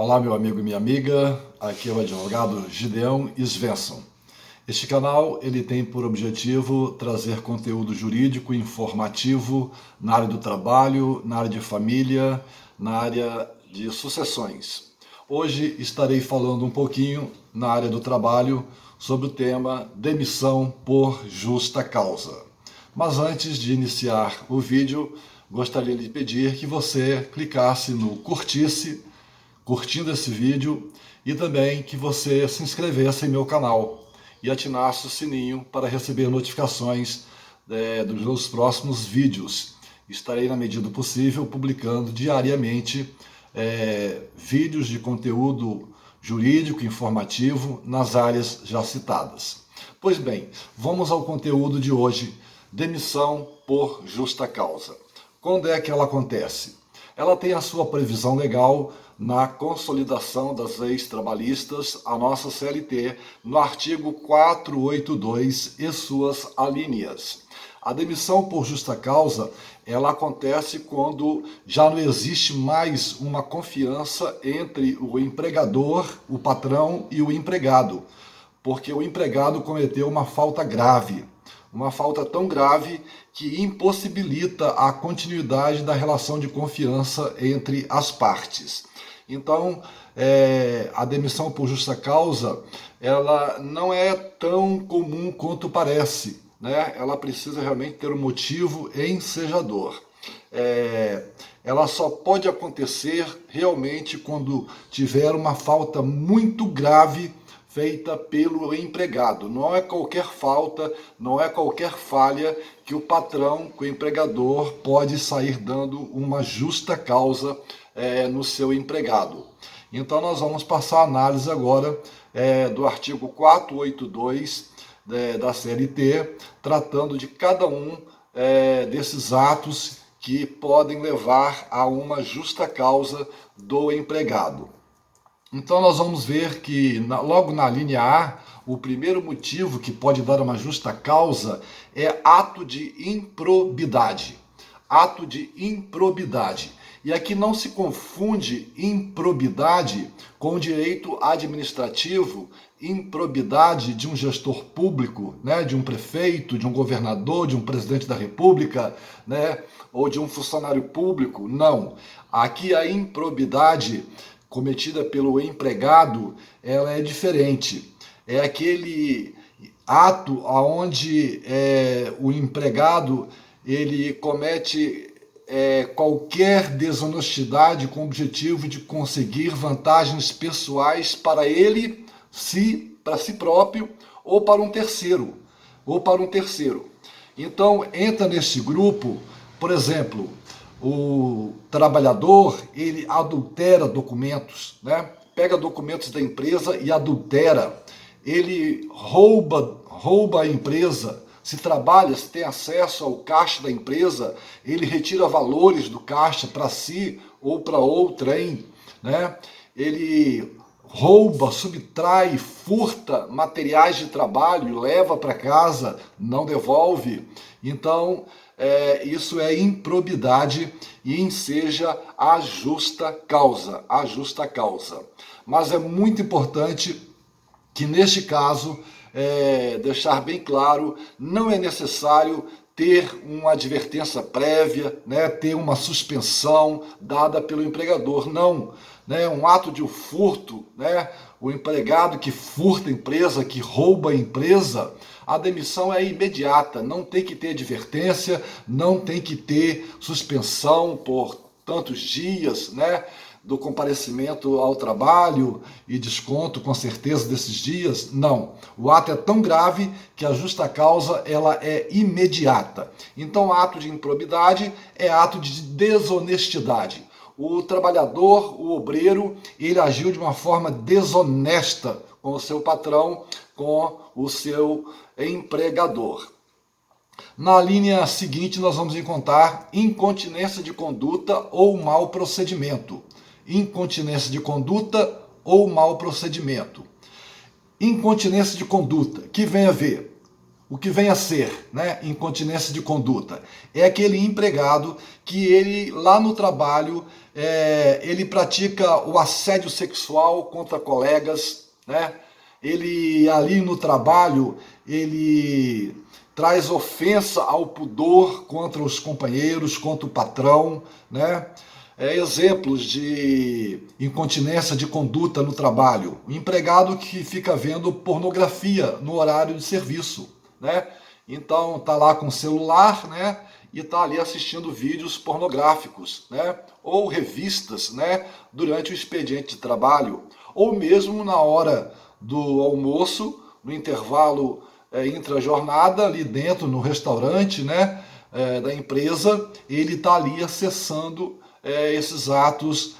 Olá, meu amigo e minha amiga, aqui é o advogado Gideão Svensson. Este canal ele tem por objetivo trazer conteúdo jurídico e informativo na área do trabalho, na área de família, na área de sucessões. Hoje estarei falando um pouquinho na área do trabalho sobre o tema demissão por justa causa. Mas antes de iniciar o vídeo, gostaria de pedir que você clicasse no curtindo esse vídeo e também que você se inscrevesse em meu canal e atinasse o sininho para receber notificações dos meus próximos vídeos. Estarei, na medida do possível, publicando diariamente vídeos de conteúdo jurídico, informativo, nas áreas já citadas. Pois bem, vamos ao conteúdo de hoje, demissão por justa causa. Quando é que ela acontece? Ela tem a sua previsão legal na Consolidação das Leis Trabalhistas, a nossa CLT, no artigo 482 e suas alíneas. A demissão por justa causa, ela acontece quando já não existe mais uma confiança entre o empregador, o patrão e o empregado, porque o empregado cometeu uma falta grave. Uma falta tão grave que impossibilita a continuidade da relação de confiança entre as partes. Então, a demissão por justa causa, ela não é tão comum quanto parece, né? Ela precisa realmente ter um motivo ensejador. Ela só pode acontecer realmente quando tiver uma falta muito grave feita pelo empregado. Não é qualquer falta, não é qualquer falha que o patrão, que o empregador pode sair dando uma justa causa no seu empregado. Então nós vamos passar a análise agora do artigo 482 da CLT, tratando de cada um desses atos que podem levar a uma justa causa do empregado. Então nós vamos ver que logo na linha A, o primeiro motivo que pode dar uma justa causa é ato de improbidade. Ato de improbidade. E aqui não se confunde improbidade com o direito administrativo, improbidade de um gestor público, né, de um prefeito, de um governador, de um presidente da república, né, ou de um funcionário público. Não. Aqui a improbidade cometida pelo empregado, ela é diferente. É aquele ato onde o empregado ele comete qualquer desonestidade com o objetivo de conseguir vantagens pessoais para ele, para si próprio ou para um terceiro. Então entra nesse grupo, por exemplo, o trabalhador, ele adultera documentos, né? Pega documentos da empresa e adultera. Ele rouba a empresa. Se trabalha, se tem acesso ao caixa da empresa, ele retira valores do caixa para si ou para outrem, né? Ele rouba, subtrai, furta materiais de trabalho, leva para casa, não devolve. Então, isso é improbidade e enseja a justa causa, Mas é muito importante que neste caso, deixar bem claro, não é necessário ter uma advertência prévia, né, ter uma suspensão dada pelo empregador, não. Né, um ato de furto, né, o empregado que furta a empresa, que rouba a empresa, a demissão é imediata, não tem que ter advertência, não tem que ter suspensão por tantos dias, né, do comparecimento ao trabalho e desconto com certeza desses dias. Não, o ato é tão grave que a justa causa ela é imediata. Então ato de improbidade é ato de desonestidade. O trabalhador, o obreiro, ele agiu de uma forma desonesta com o seu patrão, com o seu empregador. Na linha seguinte nós vamos encontrar incontinência de conduta ou mau procedimento. Incontinência de conduta ou mau procedimento. Incontinência de conduta, que vem a ver o que vem a ser, né, incontinência de conduta? É aquele empregado que ele, lá no trabalho, ele pratica o assédio sexual contra colegas, né? Ele ali no trabalho, ele traz ofensa ao pudor contra os companheiros, contra o patrão, né? Exemplos de incontinência de conduta no trabalho. O empregado que fica vendo pornografia no horário de serviço, né? Então tá lá com o celular, né? E tá ali assistindo vídeos pornográficos, né? Ou revistas, né? Durante o expediente de trabalho, ou mesmo na hora do almoço, no intervalo intra-jornada, ali dentro no restaurante, né? Da empresa, ele tá ali acessando esses atos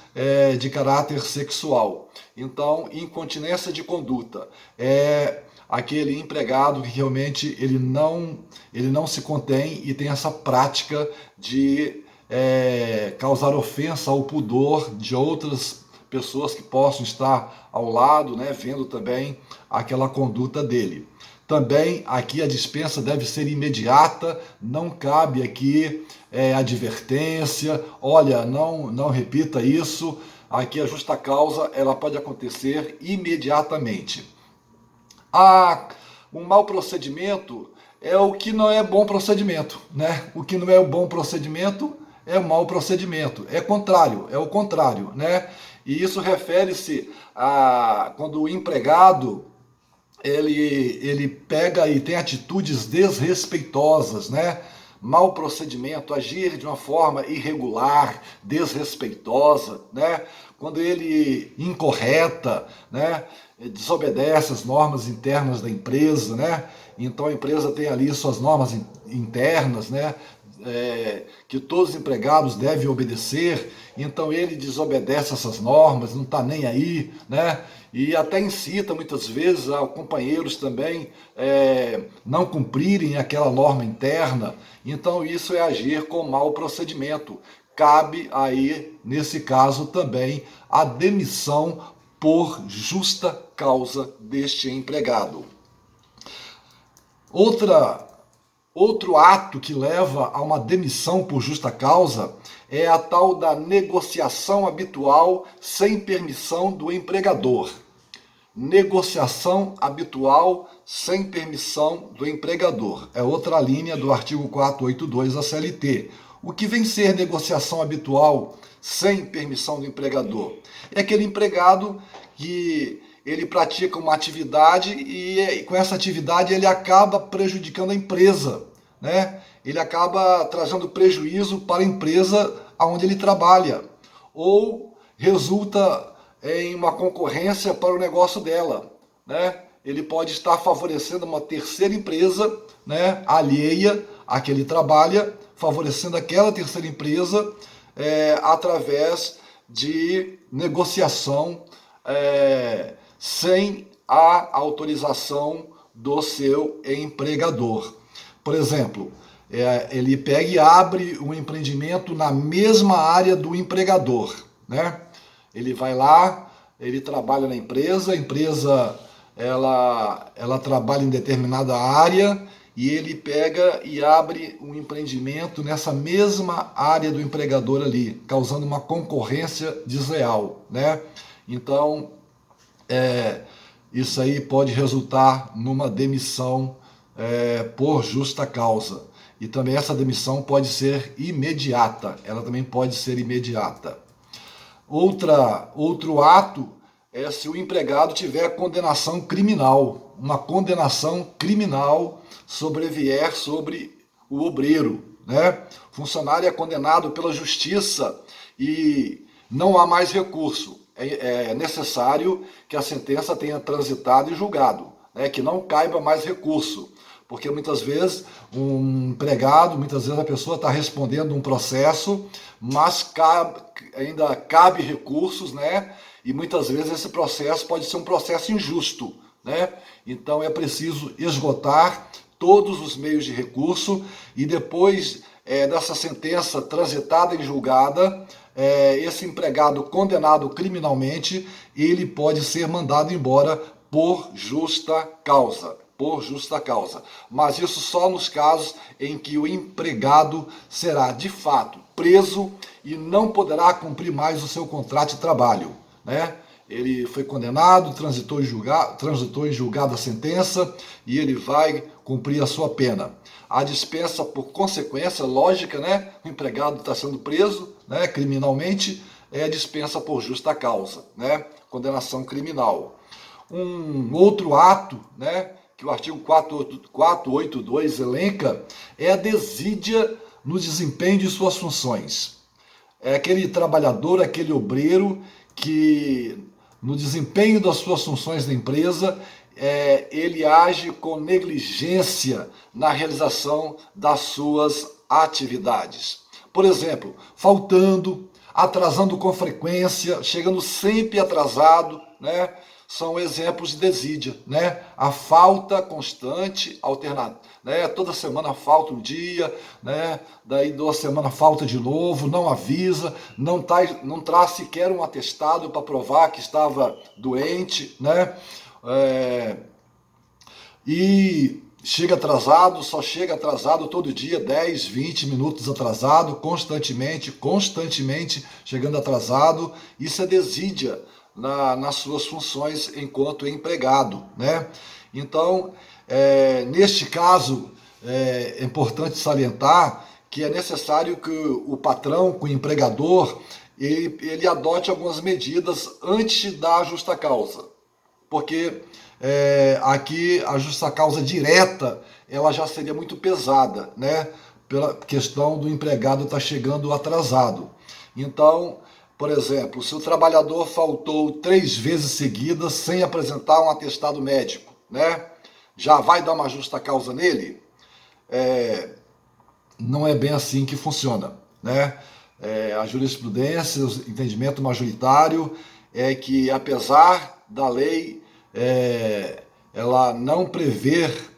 de caráter sexual. Então, incontinência de conduta é aquele empregado que realmente ele não se contém e tem essa prática de causar ofensa ao pudor de outras pessoas que possam estar ao lado, né, vendo também aquela conduta dele. Também aqui a dispensa deve ser imediata, não cabe aqui advertência, olha, não repita isso. Aqui a justa causa ela pode acontecer imediatamente. Um mau procedimento é o que não é bom procedimento, né? O que não é bom procedimento é mau procedimento, é o contrário, né? E isso refere-se a quando o empregado ele pega e tem atitudes desrespeitosas, né? Mau procedimento, agir de uma forma irregular, desrespeitosa, né? Quando ele incorreta, né? Desobedece as normas internas da empresa, né? Então a empresa tem ali suas normas internas, né? Que todos os empregados devem obedecer, então ele desobedece essas normas, não está nem aí, né? E até incita muitas vezes a companheiros também não cumprirem aquela norma interna, então isso é agir com mau procedimento. Cabe aí, nesse caso também, a demissão por justa causa deste empregado. Outro ato que leva a uma demissão por justa causa é a tal da negociação habitual sem permissão do empregador. Negociação habitual sem permissão do empregador. É outra linha do artigo 482 da CLT. O que vem ser negociação habitual sem permissão do empregador? É aquele empregado que ele pratica uma atividade e com essa atividade ele acaba prejudicando a empresa, né? Ele acaba trazendo prejuízo para a empresa onde ele trabalha, ou resulta em uma concorrência para o negócio dela, né? Ele pode estar favorecendo uma terceira empresa, né, alheia a que ele trabalha, favorecendo aquela terceira empresa através de negociação sem a autorização do seu empregador. Por exemplo, ele pega e abre um empreendimento na mesma área do empregador, né? Ele vai lá, ele trabalha na empresa, a empresa ela trabalha em determinada área e ele pega e abre um empreendimento nessa mesma área do empregador ali, causando uma concorrência desleal, né? Então, isso aí pode resultar numa demissão por justa causa. E também essa demissão pode ser imediata, ela também pode ser imediata. Outro ato é se o empregado tiver condenação criminal, uma condenação criminal sobrevier sobre o obreiro, né? O funcionário é condenado pela justiça e não há mais recurso. É necessário que a sentença tenha transitado e julgado, né? Que não caiba mais recurso. Porque muitas vezes muitas vezes a pessoa está respondendo um processo, mas ainda cabe recursos, né? E muitas vezes esse processo pode ser um processo injusto, né? Então é preciso esgotar todos os meios de recurso e depois dessa sentença transitada e julgada, esse empregado condenado criminalmente, ele pode ser mandado embora por justa causa. por justa causa. Mas isso só nos casos em que o empregado será de fato preso e não poderá cumprir mais o seu contrato de trabalho, né? Ele foi condenado, transitou em julgado a sentença e ele vai cumprir a sua pena. A dispensa por consequência lógica, né? O empregado está sendo preso, né, criminalmente, é a dispensa por justa causa, né? Condenação criminal. Um outro ato, né, que o artigo 482 elenca, é a desídia no desempenho de suas funções. É aquele trabalhador, aquele obreiro que no desempenho das suas funções da empresa, ele age com negligência na realização das suas atividades. Por exemplo, faltando, atrasando com frequência, chegando sempre atrasado, né? São exemplos de desídia, né? A falta constante, alternada, né? Toda semana falta um dia, né? Daí 2 semanas falta de novo, não avisa, não traz sequer um atestado para provar que estava doente, né? E chega atrasado, só chega atrasado todo dia, 10, 20 minutos atrasado, constantemente chegando atrasado. Isso é desídia nas suas funções enquanto empregado, né? Então, neste caso, é importante salientar que é necessário que o patrão, que o empregador, ele adote algumas medidas antes da justa causa, porque aqui a justa causa direta ela já seria muito pesada, né? Pela questão do empregado estar chegando atrasado. Então, por exemplo, se o trabalhador faltou 3 vezes seguidas sem apresentar um atestado médico, né? Já vai dar uma justa causa nele? Não é bem assim que funciona, né? A jurisprudência, o entendimento majoritário é que, apesar da lei ela não prever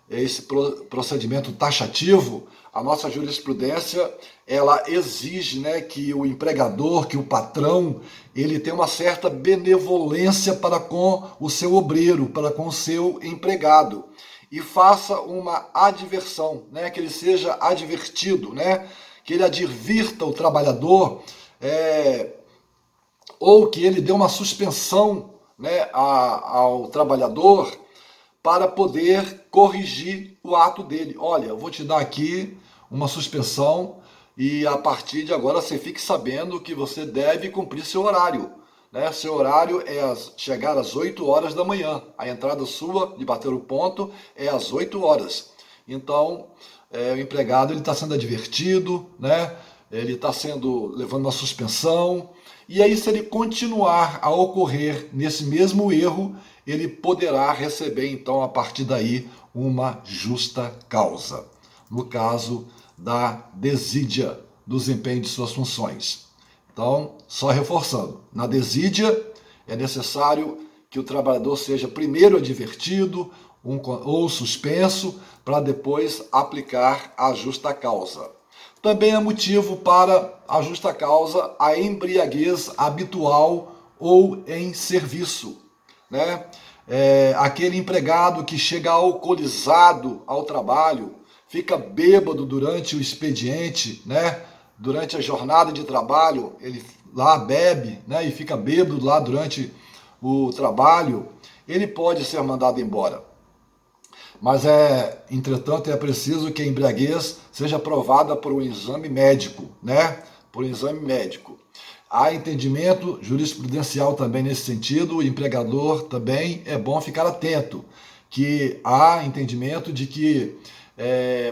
esse procedimento taxativo, a nossa jurisprudência ela exige, né, que o empregador, que o patrão, ele tenha uma certa benevolência para com o seu obreiro, para com o seu empregado, e faça uma adversão, né, que ele seja advertido, né, que ele advirta o trabalhador, ou que ele dê uma suspensão, né, ao trabalhador para poder corrigir o ato dele. Olha, eu vou te dar aqui uma suspensão e a partir de agora você fique sabendo que você deve cumprir seu horário, né? Seu horário é chegar às 8 horas da manhã. A entrada sua de bater o ponto é às 8 horas. Então, o empregado está sendo advertido, né? Ele está levando uma suspensão. E aí, se ele continuar a ocorrer nesse mesmo erro, ele poderá receber, então, a partir daí, uma justa causa. No caso da desídia do desempenho de suas funções. Então, só reforçando, na desídia é necessário que o trabalhador seja primeiro advertido ou suspenso para depois aplicar a justa causa. Também é motivo para a justa causa a embriaguez habitual ou em serviço, né? Aquele empregado que chega alcoolizado ao trabalho, fica bêbado durante o expediente, né? Durante a jornada de trabalho, ele lá bebe, né? E fica bêbado lá durante o trabalho, ele pode ser mandado embora. Mas entretanto, é preciso que a embriaguez seja provada por um exame médico, né? Por um exame médico. Há entendimento jurisprudencial também nesse sentido, o empregador também é bom ficar atento, que há entendimento de que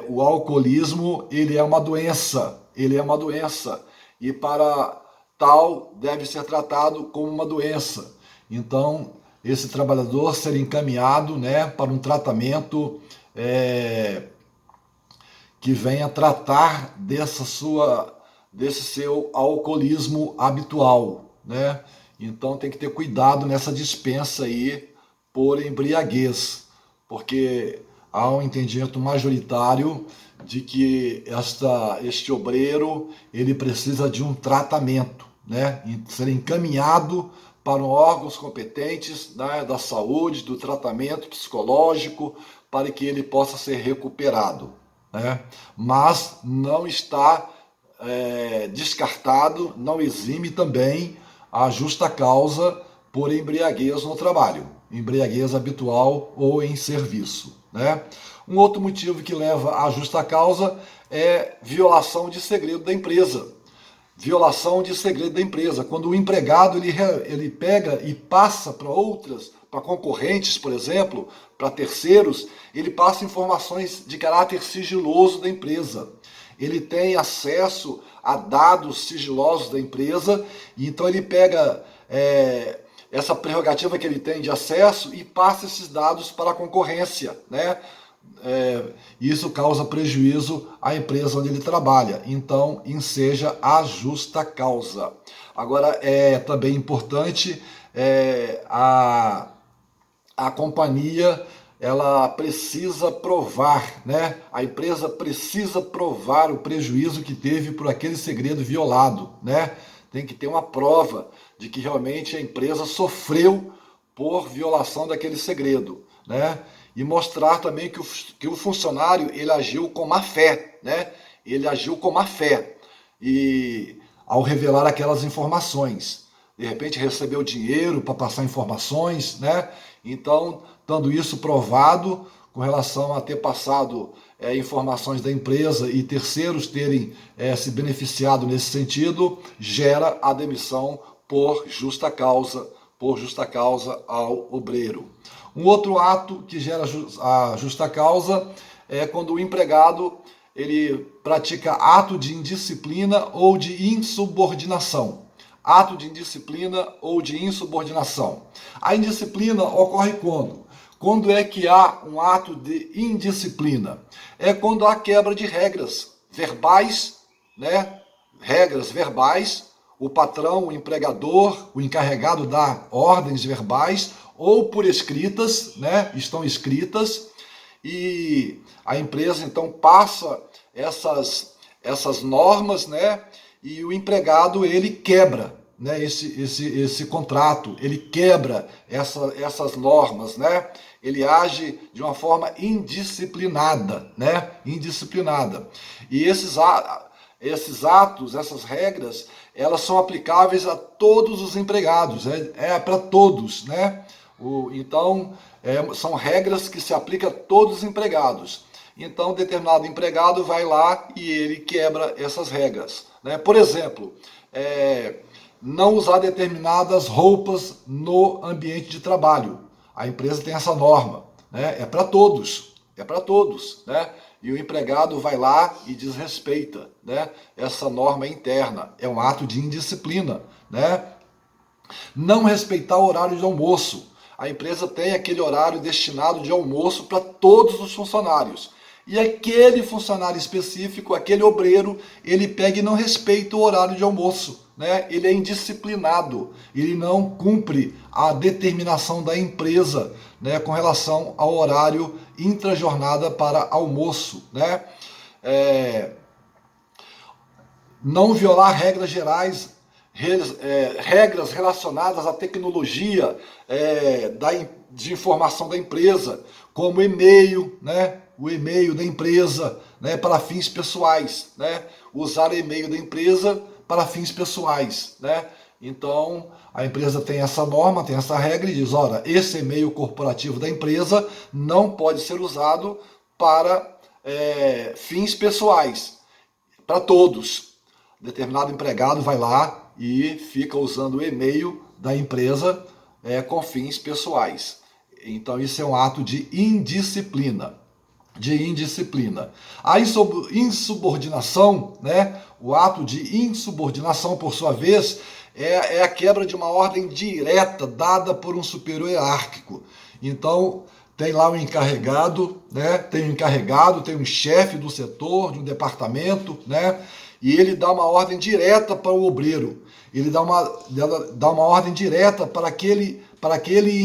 o alcoolismo ele é uma doença, e para tal deve ser tratado como uma doença. Então, esse trabalhador ser encaminhado, né, para um tratamento que venha tratar desse seu alcoolismo habitual, né? Então tem que ter cuidado nessa dispensa aí por embriaguez, porque há um entendimento majoritário de que este obreiro ele precisa de um tratamento, né? Ser encaminhado para órgãos competentes, né, da saúde, do tratamento psicológico, para que ele possa ser recuperado, né? Mas não está descartado, não exime também a justa causa por embriaguez no trabalho, embriaguez habitual ou em serviço, né? Um outro motivo que leva à justa causa é violação de segredo da empresa. Violação de segredo da empresa. Quando o empregado ele pega e passa para concorrentes, por exemplo, para terceiros, ele passa informações de caráter sigiloso da empresa. Ele tem acesso a dados sigilosos da empresa, e então ele pega essa prerrogativa que ele tem de acesso e passa esses dados para a concorrência, né? Isso causa prejuízo à empresa onde ele trabalha. Então, enseja a justa causa. Agora, é também importante a companhia, ela precisa provar, né? A empresa precisa provar o prejuízo que teve por aquele segredo violado, né? Tem que ter uma prova de que realmente a empresa sofreu por violação daquele segredo, né? E mostrar também que o funcionário ele agiu com má fé, né? Ele agiu com má fé e ao revelar aquelas informações, de repente recebeu dinheiro para passar informações, né? Então, dando isso provado com relação a ter passado informações da empresa e terceiros terem se beneficiado nesse sentido, gera a demissão por justa causa ao obreiro. Um outro ato que gera a justa causa é quando o empregado ele pratica ato de indisciplina ou de insubordinação. Ato de indisciplina ou de insubordinação. A indisciplina ocorre quando? Quando é que há um ato de indisciplina? É quando há quebra de regras verbais, né? Regras verbais. O patrão, o empregador, o encarregado dá ordens verbais ou por escritas, né? Estão escritas, e a empresa então passa essas normas, né? E o empregado ele quebra, né? Esse contrato, ele quebra essas normas, né? Ele age de uma forma indisciplinada, né? Indisciplinada. E esses atos, essas regras, elas são aplicáveis a todos os empregados, para todos, né? Então, são regras que se aplicam a todos os empregados. Então, determinado empregado vai lá e ele quebra essas regras, né? Por exemplo, não usar determinadas roupas no ambiente de trabalho. A empresa tem essa norma, né? É para todos, né? E o empregado vai lá e desrespeita, né, essa norma interna. É um ato de indisciplina, né? Não respeitar o horário de almoço. A empresa tem aquele horário destinado de almoço para todos os funcionários. E aquele funcionário específico, aquele obreiro, ele pega e não respeita o horário de almoço, né? Ele é indisciplinado, ele não cumpre a determinação da empresa, né, com relação ao horário intrajornada para almoço, né? Não violar regras gerais, regras relacionadas à tecnologia de informação da empresa, como e-mail, né? O e-mail da empresa, né, para fins pessoais, né? Usar e-mail da empresa para fins pessoais, né? Então, a empresa tem essa norma, tem essa regra e diz, olha, esse e-mail corporativo da empresa não pode ser usado para fins pessoais, para todos. Determinado empregado vai lá e fica usando o e-mail da empresa com fins pessoais. Então, isso é um ato de indisciplina. A insubordinação, né? O ato de insubordinação, por sua vez, é a quebra de uma ordem direta dada por um superior hierárquico. Então, tem lá o encarregado, né? Tem um chefe do setor, de um departamento, né? E ele dá uma ordem direta para o obreiro. Ele dá uma ordem direta para aquele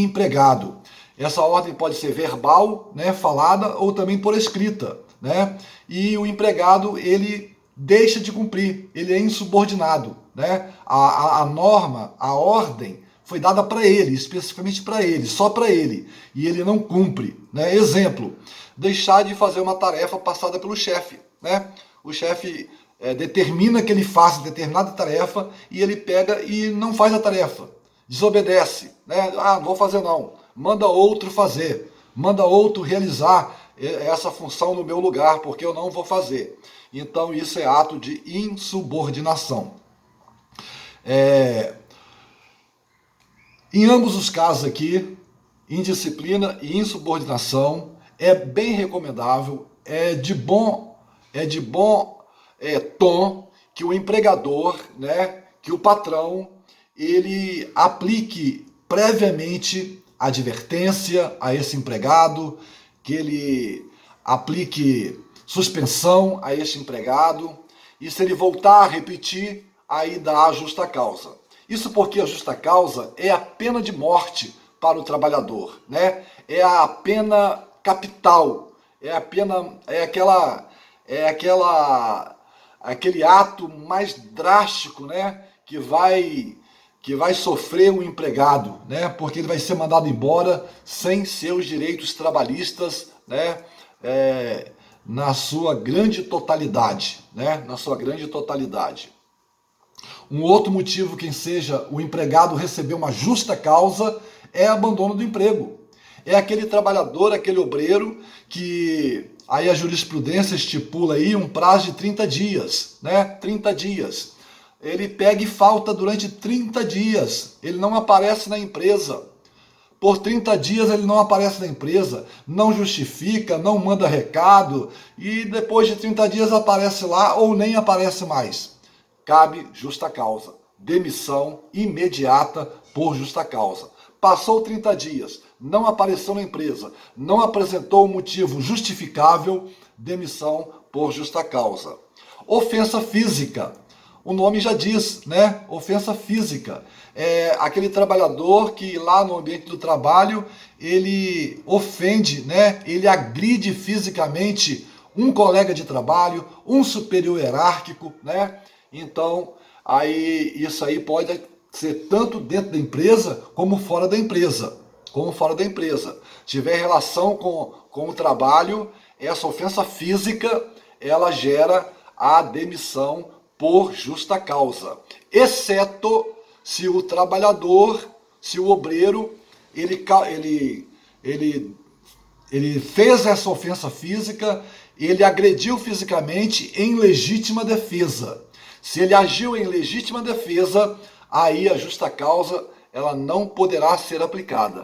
empregado. Essa ordem pode ser verbal, né, falada, ou também por escrita, né? E o empregado, ele deixa de cumprir, ele é insubordinado, né? A norma, a ordem foi dada para ele, especificamente para ele, só para ele, e ele não cumpre, né? Exemplo, deixar de fazer uma tarefa passada pelo chefe, né? O chefe determina que ele faça determinada tarefa e ele pega e não faz a tarefa, desobedece, né? Ah, não vou fazer não, manda outro fazer, manda outro realizar essa função no meu lugar, porque eu não vou fazer. Então isso é ato de insubordinação. Em ambos os casos aqui, indisciplina e insubordinação, é bem recomendável, é de bom tom que o empregador, né, que o patrão, ele aplique previamente advertência a esse empregado, que ele aplique suspensão a esse empregado, e se ele voltar a repetir, aí dá a justa causa. Isso porque a justa causa é a pena de morte para o trabalhador, né? É a pena capital, aquele ato mais drástico, né? Que vai sofrer o empregado, né? Porque ele vai ser mandado embora sem seus direitos trabalhistas, né? Na sua grande totalidade, né? Na sua grande totalidade. Um outro motivo que seja o empregado receber uma justa causa é abandono do emprego. É aquele trabalhador, aquele obreiro que aí a jurisprudência estipula aí um prazo de 30 dias, né? 30 dias. Ele pega e falta durante 30 dias. Ele não aparece na empresa. Por 30 dias ele não aparece na empresa, não justifica, não manda recado e depois de 30 dias aparece lá ou nem aparece mais. Cabe justa causa, demissão imediata por justa causa. Passou 30 dias, não apareceu na empresa, não apresentou um motivo justificável, demissão por justa causa. Ofensa física. O nome já diz, né? Ofensa física. É aquele trabalhador que lá no ambiente do trabalho, ele ofende, né? Ele agride fisicamente um colega de trabalho, um superior hierárquico, né? Então, isso aí pode ser tanto dentro da empresa como fora da empresa. Tiver relação com o trabalho, essa ofensa física, ela gera a demissão por justa causa, exceto se o trabalhador, se o obreiro, ele fez essa ofensa física, ele agrediu fisicamente em legítima defesa. Se ele agiu em legítima defesa, aí a justa causa ela não poderá ser aplicada.